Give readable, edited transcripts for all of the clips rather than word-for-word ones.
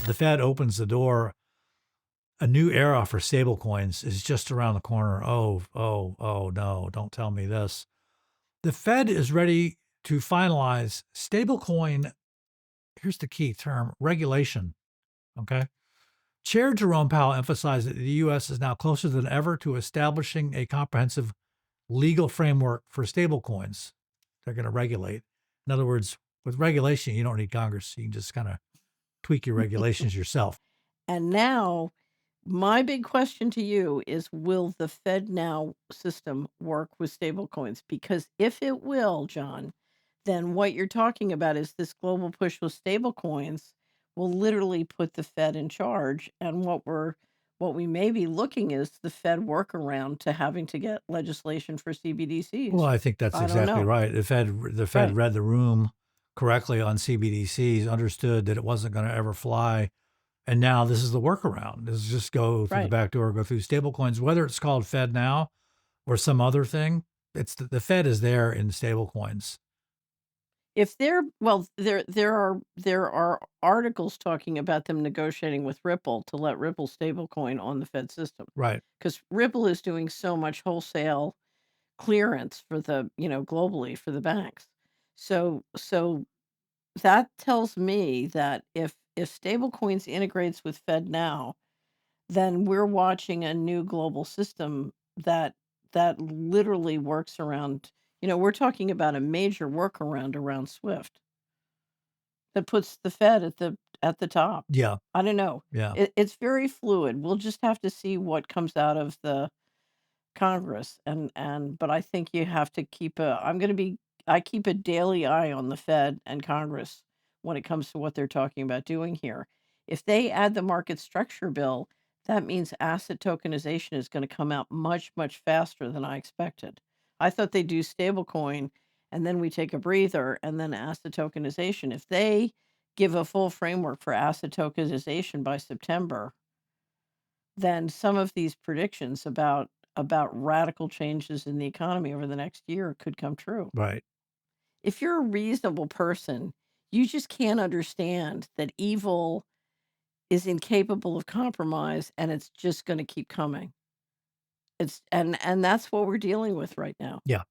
the Fed opens the door, a new era for stablecoins is just around the corner. Oh, no, don't tell me this. The Fed is ready to finalize stablecoin, here's the key term, regulation. Okay. Chair Jerome Powell emphasized that the U.S. is now closer than ever to establishing a comprehensive legal framework for stablecoins. They're going to regulate. In other words, with regulation, you don't need Congress. You can just kind of tweak your regulations yourself. And now, my big question to you is, will the Fed now system work with stablecoins? Because if it will, John, then what you're talking about is this global push with stablecoins will literally put the Fed in charge. And what we may be looking is the Fed workaround to having to get legislation for CBDCs. Well, I think that's I don't exactly know. right. The Fed Right. read the room correctly on CBDCs, understood that it wasn't going to ever fly. And now this is the workaround. This is just go through the Right. back door, go through stablecoins, whether it's called Fed now or some other thing. It's the Fed is there in stablecoins. If there well, there are articles talking about them negotiating with Ripple to let Ripple stablecoin on the Fed system, Right. because Ripple is doing so much wholesale clearance for the, globally for the banks. So that tells me that if stablecoins integrates with FedNow, then we're watching a new global system that literally works around, we're talking about a major workaround around SWIFT that puts the Fed at the top. Yeah. I don't know. Yeah. It's very fluid. We'll just have to see what comes out of the Congress, but I think you have to keep a I keep a daily eye on the Fed and Congress when it comes to what they're talking about doing here. If they add the market structure bill, that means asset tokenization is going to come out much, much faster than I expected. I thought they'd do stablecoin and then we take a breather and then asset tokenization. If they give a full framework for asset tokenization by September, then some of these predictions about radical changes in the economy over the next year could come true. Right. If you're a reasonable person, you just can't understand that evil is incapable of compromise and it's just going to keep coming. And that's what we're dealing with right now. Yeah.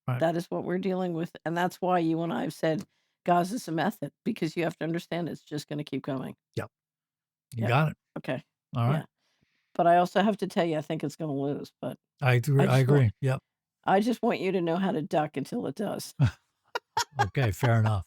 Right. That is what we're dealing with, and that's why you and I have said Gaza's a method, because you have to understand it's just going to keep coming. Yep. You Yeah. got it. Okay. All right. Yeah. But I also have to tell you I think it's going to lose, but I agree. I I just want agree. Yep. I just want you to know how to duck until it does. Okay. Fair enough.